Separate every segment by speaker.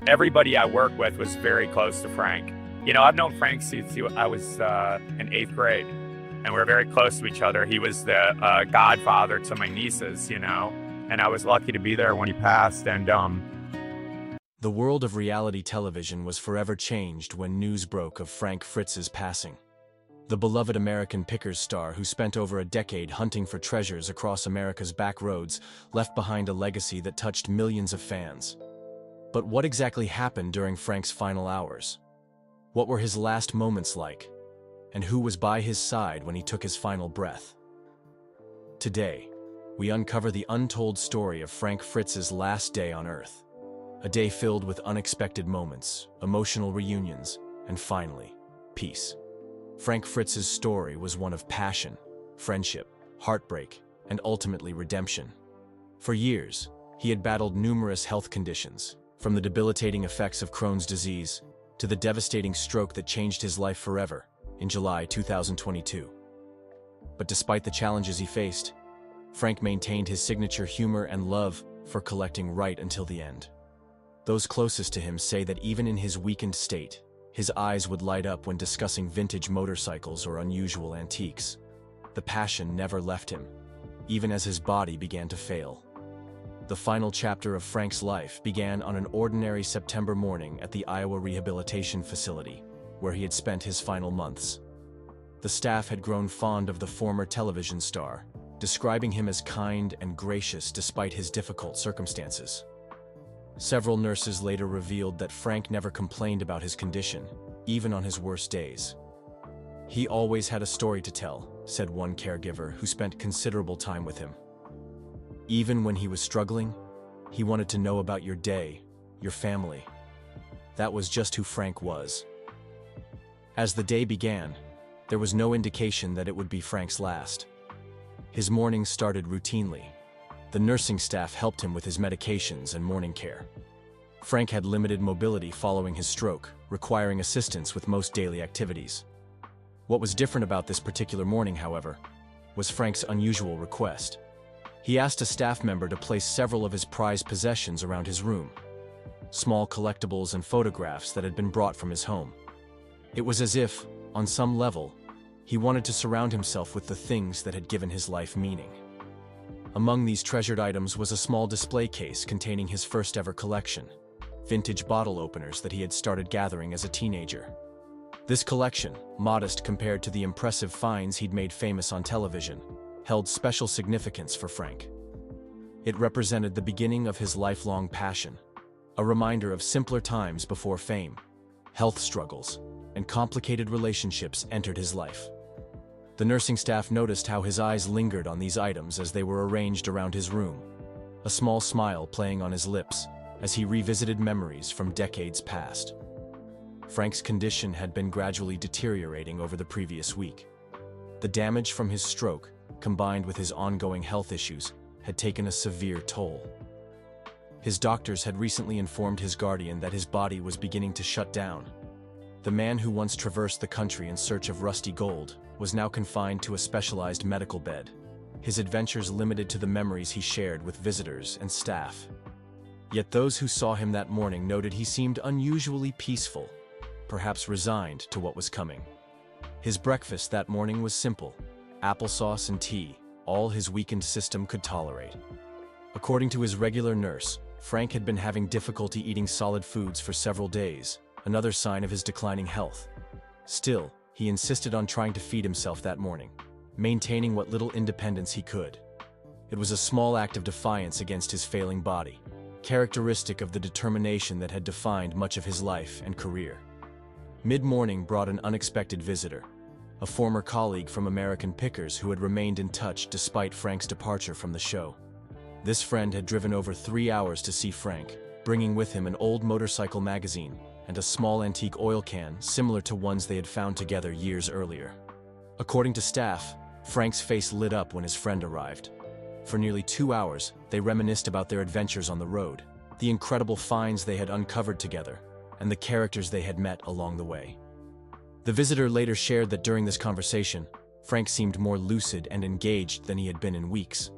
Speaker 1: everybody I work with was very close to Frank. I've known Frank since I was in eighth grade, and we're very close to each other. He was the godfather to my nieces, and I was lucky to be there when he passed. And
Speaker 2: The world of reality television was forever changed when news broke of Frank Fritz's passing. The beloved American pickers star who spent over a decade hunting for treasures across America's back roads left behind a legacy that touched millions of fans. But what exactly happened during Frank's final hours? What were his last moments like? And who was by his side when he took his final breath? Today, we uncover the untold story of Frank Fritz's last day on Earth. A day filled with unexpected moments, emotional reunions, and finally, peace. Frank Fritz's story was one of passion, friendship, heartbreak, and ultimately redemption. For years, he had battled numerous health conditions, from the debilitating effects of Crohn's disease to the devastating stroke that changed his life forever in July 2022. But despite the challenges he faced, Frank maintained his signature humor and love for collecting right until the end. Those closest to him say that even in his weakened state, his eyes would light up when discussing vintage motorcycles or unusual antiques. The passion never left him, even as his body began to fail. The final chapter of Frank's life began on an ordinary September morning at the Iowa Rehabilitation Facility, where he had spent his final months. The staff had grown fond of the former television star, describing him as kind and gracious despite his difficult circumstances. Several nurses later revealed that Frank never complained about his condition, even on his worst days. "He always had a story to tell," said one caregiver who spent considerable time with him. "Even when he was struggling, he wanted to know about your day, your family." That was just who Frank was. As the day began, there was no indication that it would be Frank's last. His mornings started routinely. The nursing staff helped him with his medications and morning care. Frank had limited mobility following his stroke, requiring assistance with most daily activities. What was different about this particular morning, however, was Frank's unusual request. He asked a staff member to place several of his prized possessions around his room, small collectibles and photographs that had been brought from his home. It was as if, on some level, he wanted to surround himself with the things that had given his life meaning. Among these treasured items was a small display case containing his first-ever collection, vintage bottle openers that he had started gathering as a teenager. This collection, modest compared to the impressive finds he'd made famous on television, held special significance for Frank. It represented the beginning of his lifelong passion, a reminder of simpler times before fame, health struggles, and complicated relationships entered his life. The nursing staff noticed how his eyes lingered on these items as they were arranged around his room, a small smile playing on his lips as he revisited memories from decades past. Frank's condition had been gradually deteriorating over the previous week. The damage from his stroke, combined with his ongoing health issues, had taken a severe toll. His doctors had recently informed his guardian that his body was beginning to shut down. The man who once traversed the country in search of rusty gold was now confined to a specialized medical bed, his adventures limited to the memories he shared with visitors and staff. Yet those who saw him that morning noted he seemed unusually peaceful, perhaps resigned to what was coming. His breakfast that morning was simple: applesauce and tea, all his weakened system could tolerate. According to his regular nurse, Frank had been having difficulty eating solid foods for several days, another sign of his declining health. Still, he insisted on trying to feed himself that morning, maintaining what little independence he could. It was a small act of defiance against his failing body, characteristic of the determination that had defined much of his life and career. Mid-morning brought an unexpected visitor, a former colleague from American Pickers who had remained in touch despite Frank's departure from the show. This friend had driven over 3 hours to see Frank, bringing with him an old motorcycle magazine and a small antique oil can similar to ones they had found together years earlier. According to staff, Frank's face lit up when his friend arrived. For nearly 2 hours, they reminisced about their adventures on the road, the incredible finds they had uncovered together, and the characters they had met along the way. The visitor later shared that during this conversation, Frank seemed more lucid and engaged than he had been in weeks.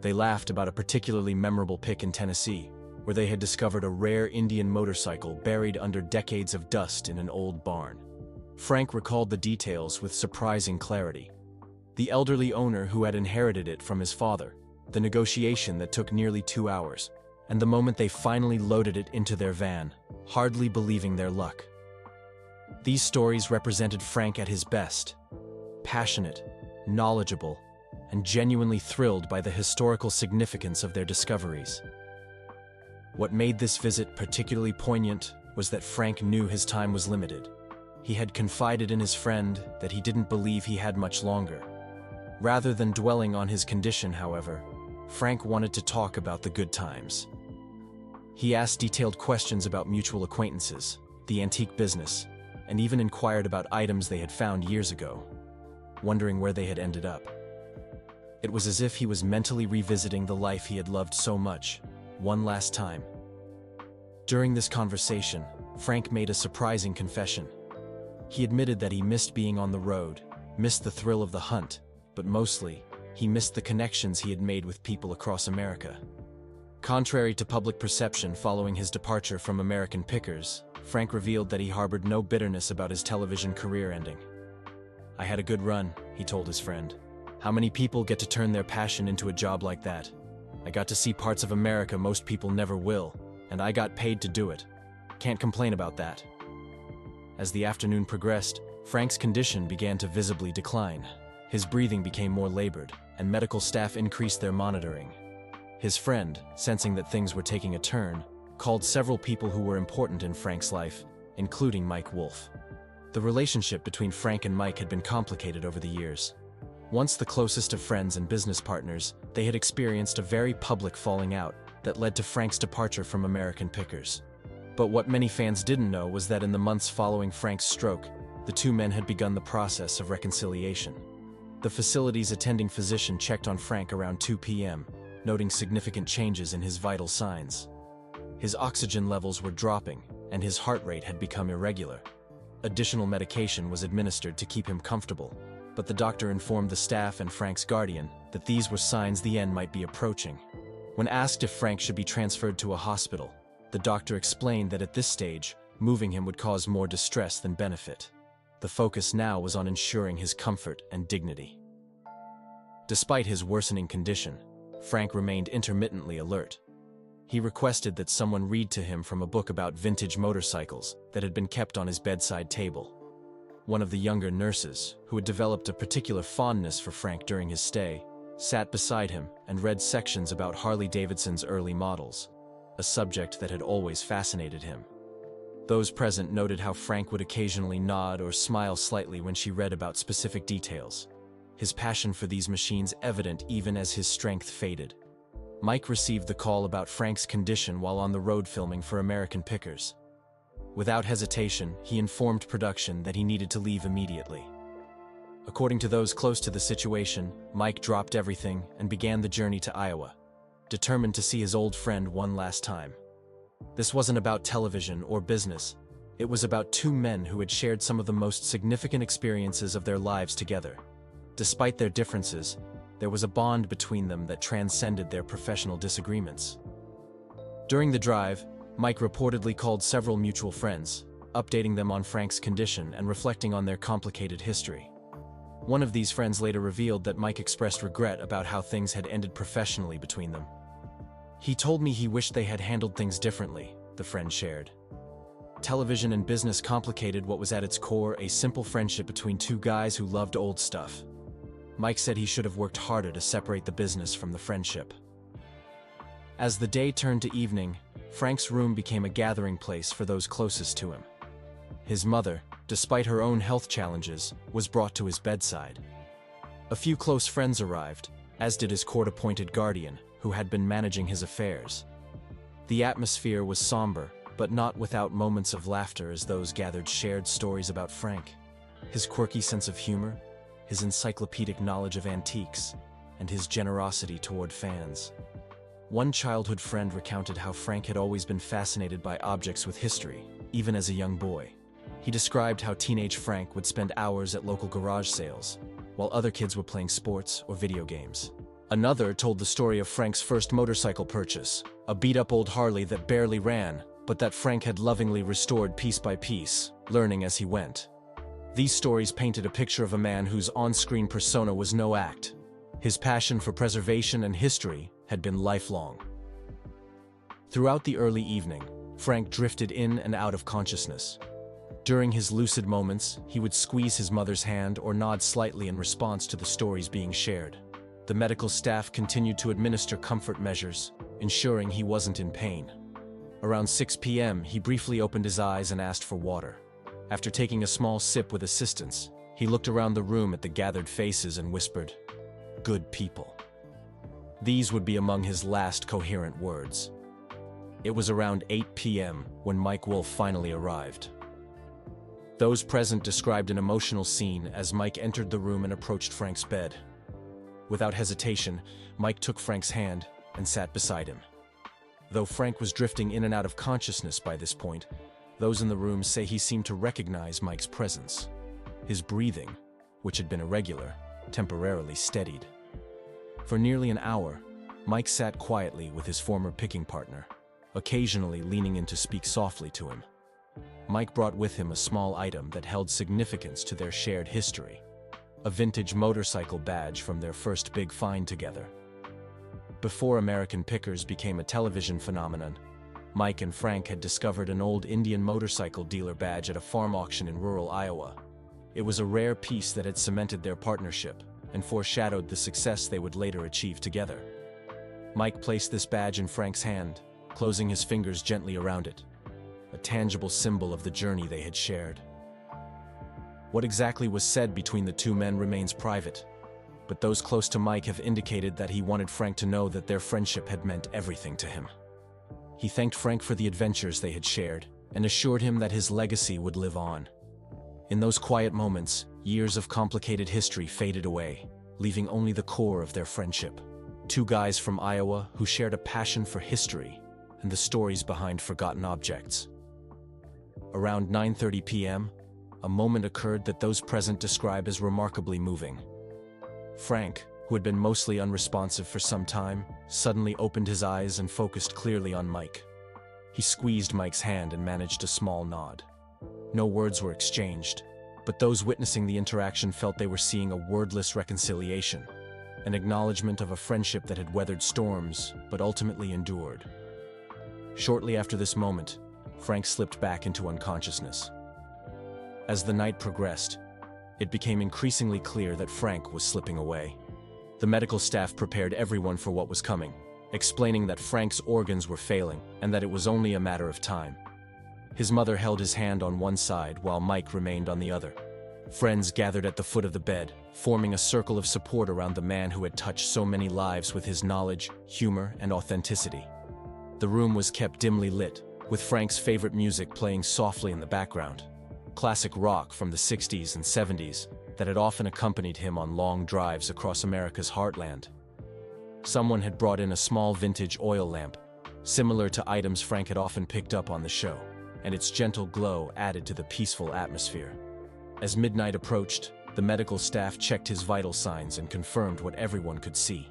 Speaker 2: They laughed about a particularly memorable pick in Tennessee, where they had discovered a rare Indian motorcycle buried under decades of dust in an old barn. Frank recalled the details with surprising clarity. The elderly owner who had inherited it from his father, the negotiation that took nearly 2 hours, and the moment they finally loaded it into their van, hardly believing their luck. These stories represented Frank at his best, passionate, knowledgeable, and genuinely thrilled by the historical significance of their discoveries. What made this visit particularly poignant was that Frank knew his time was limited. He had confided in his friend that he didn't believe he had much longer. Rather than dwelling on his condition, however, Frank wanted to talk about the good times. He asked detailed questions about mutual acquaintances, the antique business, and even inquired about items they had found years ago, wondering where they had ended up. It was as if he was mentally revisiting the life he had loved so much, one last time. During this conversation, Frank made a surprising confession. He admitted that he missed being on the road, missed the thrill of the hunt, but mostly, he missed the connections he had made with people across America. Contrary to public perception following his departure from American Pickers, Frank revealed that he harbored no bitterness about his television career ending. "I had a good run," he told his friend. "How many people get to turn their passion into a job like that? I got to see parts of America most people never will, and I got paid to do it. Can't complain about that." As the afternoon progressed, Frank's condition began to visibly decline. His breathing became more labored, and medical staff increased their monitoring. His friend, sensing that things were taking a turn, called several people who were important in Frank's life, including Mike Wolfe. The relationship between Frank and Mike had been complicated over the years. Once the closest of friends and business partners, they had experienced a very public falling out that led to Frank's departure from American Pickers. But what many fans didn't know was that in the months following Frank's stroke, the two men had begun the process of reconciliation. The facility's attending physician checked on Frank around 2 p.m., noting significant changes in his vital signs. His oxygen levels were dropping, and his heart rate had become irregular. Additional medication was administered to keep him comfortable, but the doctor informed the staff and Frank's guardian that these were signs the end might be approaching. When asked if Frank should be transferred to a hospital, the doctor explained that at this stage, moving him would cause more distress than benefit. The focus now was on ensuring his comfort and dignity. Despite his worsening condition, Frank remained intermittently alert. He requested that someone read to him from a book about vintage motorcycles that had been kept on his bedside table. One of the younger nurses, who had developed a particular fondness for Frank during his stay, sat beside him and read sections about Harley-Davidson's early models, a subject that had always fascinated him. Those present noted how Frank would occasionally nod or smile slightly when she read about specific details, his passion for these machines evident even as his strength faded. Mike received the call about Frank's condition while on the road filming for American Pickers. Without hesitation, he informed production that he needed to leave immediately. According to those close to the situation, Mike dropped everything and began the journey to Iowa, determined to see his old friend one last time. This wasn't about television or business. It was about two men who had shared some of the most significant experiences of their lives together. Despite their differences, there was a bond between them that transcended their professional disagreements. During the drive, Mike reportedly called several mutual friends, updating them on Frank's condition and reflecting on their complicated history. One of these friends later revealed that Mike expressed regret about how things had ended professionally between them. "He told me he wished they had handled things differently," the friend shared. Television and business complicated what was at its core a simple friendship between two guys who loved old stuff. Mike said he should have worked harder to separate the business from the friendship. As the day turned to evening, Frank's room became a gathering place for those closest to him. His mother, despite her own health challenges, was brought to his bedside. A few close friends arrived, as did his court-appointed guardian, who had been managing his affairs. The atmosphere was somber, but not without moments of laughter as those gathered shared stories about Frank, his quirky sense of humor, his encyclopedic knowledge of antiques, and his generosity toward fans. One childhood friend recounted how Frank had always been fascinated by objects with history, even as a young boy. He described how teenage Frank would spend hours at local garage sales, while other kids were playing sports or video games. Another told the story of Frank's first motorcycle purchase, a beat-up old Harley that barely ran, but that Frank had lovingly restored piece by piece, learning as he went. These stories painted a picture of a man whose on-screen persona was no act. His passion for preservation and history had been lifelong. Throughout the early evening, Frank drifted in and out of consciousness. During his lucid moments, he would squeeze his mother's hand or nod slightly in response to the stories being shared. The medical staff continued to administer comfort measures, ensuring he wasn't in pain. Around 6 p.m., he briefly opened his eyes and asked for water. After taking a small sip with assistance, he looked around the room at the gathered faces and whispered, "Good people." These would be among his last coherent words. It was around 8 p.m. when Mike Wolfe finally arrived. Those present described an emotional scene as Mike entered the room and approached Frank's bed. Without hesitation, Mike took Frank's hand and sat beside him. Though Frank was drifting in and out of consciousness by this point, those in the room say he seemed to recognize Mike's presence. His breathing, which had been irregular, temporarily steadied. For nearly an hour, Mike sat quietly with his former picking partner, occasionally leaning in to speak softly to him. Mike brought with him a small item that held significance to their shared history, a vintage motorcycle badge from their first big find together. Before American Pickers became a television phenomenon, Mike and Frank had discovered an old Indian motorcycle dealer badge at a farm auction in rural Iowa. It was a rare piece that had cemented their partnership and foreshadowed the success they would later achieve together. Mike placed this badge in Frank's hand, closing his fingers gently around it, a tangible symbol of the journey they had shared. What exactly was said between the two men remains private, but those close to Mike have indicated that he wanted Frank to know that their friendship had meant everything to him. He thanked Frank for the adventures they had shared and assured him that his legacy would live on. In those quiet moments, years of complicated history faded away, leaving only the core of their friendship. Two guys from Iowa who shared a passion for history and the stories behind forgotten objects. Around 9:30 p.m., a moment occurred that those present describe as remarkably moving. Frank, who had been mostly unresponsive for some time, suddenly opened his eyes and focused clearly on Mike. He squeezed Mike's hand and managed a small nod. No words were exchanged, but those witnessing the interaction felt they were seeing a wordless reconciliation, an acknowledgement of a friendship that had weathered storms but ultimately endured. Shortly after this moment, Frank slipped back into unconsciousness. As the night progressed, it became increasingly clear that Frank was slipping away. The medical staff prepared everyone for what was coming, explaining that Frank's organs were failing and that it was only a matter of time. His mother held his hand on one side while Mike remained on the other. Friends gathered at the foot of the bed, forming a circle of support around the man who had touched so many lives with his knowledge, humor, and authenticity. The room was kept dimly lit, with Frank's favorite music playing softly in the background. Classic rock from the 60s and 70s that had often accompanied him on long drives across America's heartland. Someone had brought in a small vintage oil lamp, similar to items Frank had often picked up on the show, and its gentle glow added to the peaceful atmosphere. As midnight approached, the medical staff checked his vital signs and confirmed what everyone could see.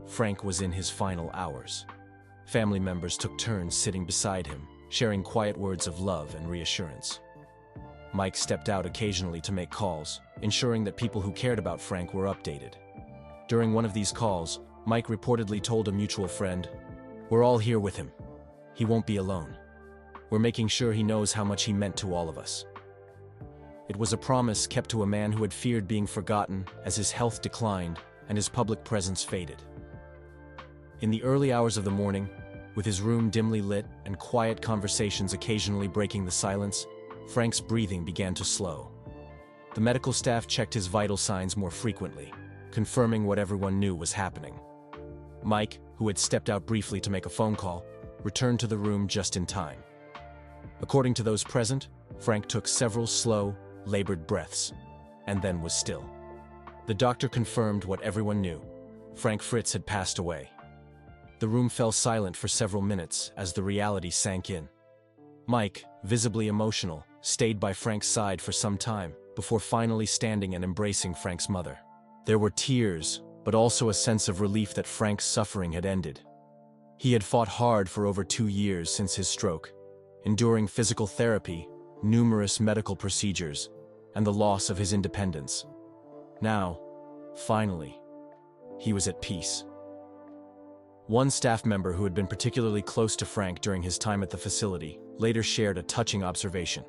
Speaker 2: Frank was in his final hours. Family members took turns sitting beside him, sharing quiet words of love and reassurance. Mike stepped out occasionally to make calls, ensuring that people who cared about Frank were updated. During one of these calls, Mike reportedly told a mutual friend, "We're all here with him. He won't be alone. We're making sure he knows how much he meant to all of us." It was a promise kept to a man who had feared being forgotten as his health declined and his public presence faded. In the early hours of the morning, with his room dimly lit and quiet conversations occasionally breaking the silence, Frank's breathing began to slow. The medical staff checked his vital signs more frequently, confirming what everyone knew was happening. Mike, who had stepped out briefly to make a phone call, returned to the room just in time. According to those present, Frank took several slow, labored breaths, and then was still. The doctor confirmed what everyone knew. Frank Fritz had passed away. The room fell silent for several minutes as the reality sank in. Mike, visibly emotional, stayed by Frank's side for some time before finally standing and embracing Frank's mother. There were tears, but also a sense of relief that Frank's suffering had ended. He had fought hard for over 2 years since his stroke, enduring physical therapy, numerous medical procedures, and the loss of his independence. Now, finally, he was at peace. One staff member who had been particularly close to Frank during his time at the facility later shared a touching observation.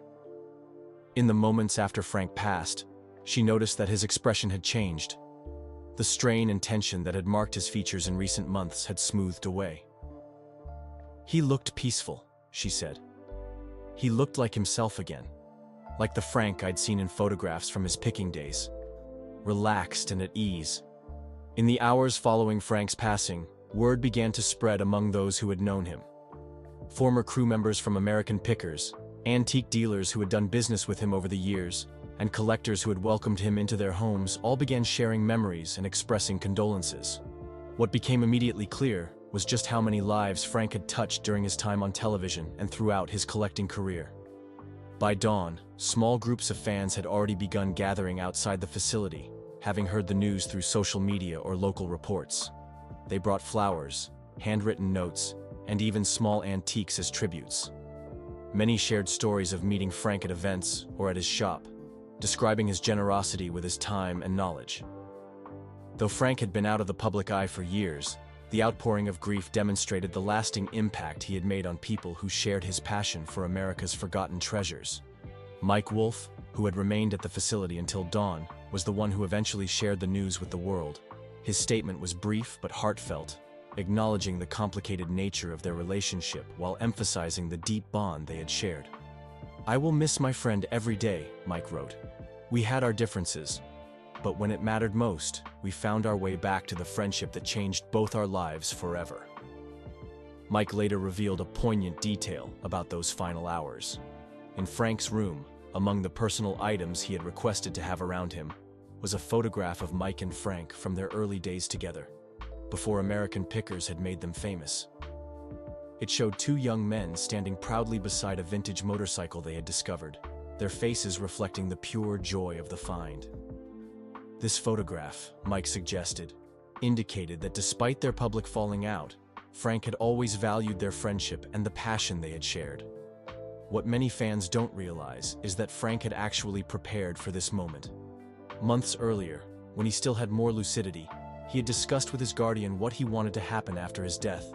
Speaker 2: In the moments after Frank passed, she noticed that his expression had changed. The strain and tension that had marked his features in recent months had smoothed away. "He looked peaceful," she said. "He looked like himself again, like the Frank I'd seen in photographs from his picking days, relaxed and at ease." In the hours following Frank's passing, word began to spread among those who had known him. Former crew members from American Pickers, antique dealers who had done business with him over the years, and collectors who had welcomed him into their homes all began sharing memories and expressing condolences. What became immediately clear was just how many lives Frank had touched during his time on television and throughout his collecting career. By dawn, small groups of fans had already begun gathering outside the facility, having heard the news through social media or local reports. They brought flowers, handwritten notes, and even small antiques as tributes. Many shared stories of meeting Frank at events or at his shop, describing his generosity with his time and knowledge. Though Frank had been out of the public eye for years, the outpouring of grief demonstrated the lasting impact he had made on people who shared his passion for America's forgotten treasures. Mike Wolfe, who had remained at the facility until dawn, was the one who eventually shared the news with the world. His statement was brief but heartfelt, acknowledging the complicated nature of their relationship while emphasizing the deep bond they had shared. "I will miss my friend every day," Mike wrote. "We had our differences, but when it mattered most, we found our way back to the friendship that changed both our lives forever." Mike later revealed a poignant detail about those final hours. In Frank's room, among the personal items he had requested to have around him, was a photograph of Mike and Frank from their early days together, before American Pickers had made them famous. It showed two young men standing proudly beside a vintage motorcycle they had discovered, their faces reflecting the pure joy of the find. This photograph, Mike suggested, indicated that despite their public falling out, Frank had always valued their friendship and the passion they had shared. What many fans don't realize is that Frank had actually prepared for this moment. Months earlier, when he still had more lucidity, he had discussed with his guardian what he wanted to happen after his death.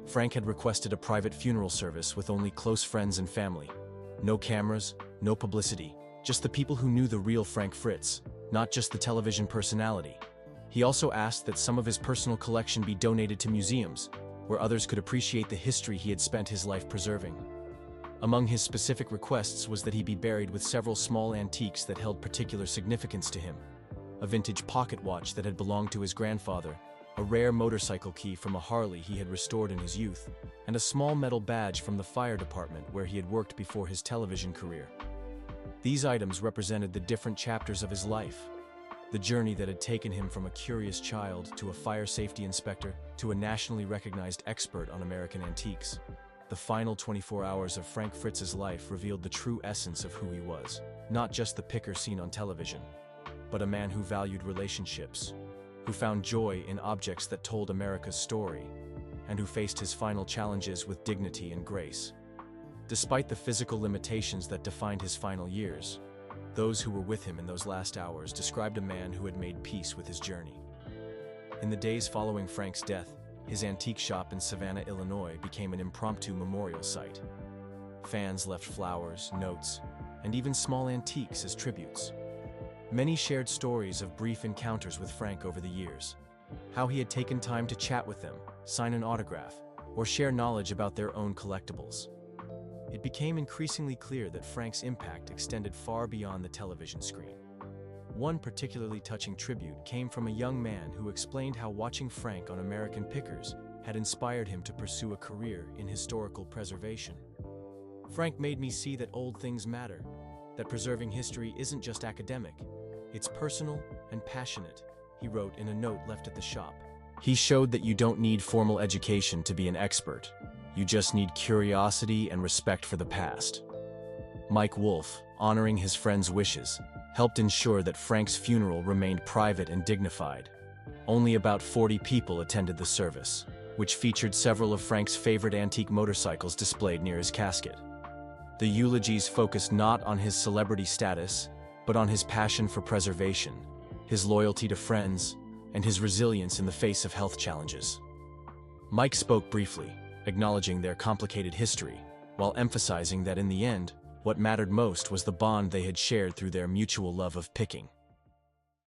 Speaker 2: Frank had requested a private funeral service with only close friends and family. No cameras, no publicity, just the people who knew the real Frank Fritz, not just the television personality. He also asked that some of his personal collection be donated to museums, where others could appreciate the history he had spent his life preserving. Among his specific requests was that he be buried with several small antiques that held particular significance to him. A vintage pocket watch that had belonged to his grandfather, a rare motorcycle key from a Harley he had restored in his youth, and a small metal badge from the fire department where he had worked before his television career. These items represented the different chapters of his life, the journey that had taken him from a curious child to a fire safety inspector to a nationally recognized expert on American antiques. The final 24 hours of Frank Fritz's life revealed the true essence of who he was, not just the picker seen on television, but a man who valued relationships, who found joy in objects that told America's story, and who faced his final challenges with dignity and grace. Despite the physical limitations that defined his final years, those who were with him in those last hours described a man who had made peace with his journey. In the days following Frank's death, his antique shop in Savannah, Illinois became an impromptu memorial site. Fans left flowers, notes, and even small antiques as tributes. Many shared stories of brief encounters with Frank over the years, how he had taken time to chat with them, sign an autograph, or share knowledge about their own collectibles. It became increasingly clear that Frank's impact extended far beyond the television screen. One particularly touching tribute came from a young man who explained how watching Frank on American Pickers had inspired him to pursue a career in historical preservation. "Frank made me see that old things matter, that preserving history isn't just academic, it's personal and passionate," he wrote in a note left at the shop. "He showed that you don't need formal education to be an expert. You just need curiosity and respect for the past." Mike Wolfe, honoring his friend's wishes, helped ensure that Frank's funeral remained private and dignified. Only about 40 people attended the service. which featured several of Frank's favorite antique motorcycles displayed near his casket. The eulogies focused not on his celebrity status, but on his passion for preservation, his loyalty to friends, and his resilience in the face of health challenges. Mike spoke briefly, acknowledging their complicated history, while emphasizing that in the end, what mattered most was the bond they had shared through their mutual love of picking.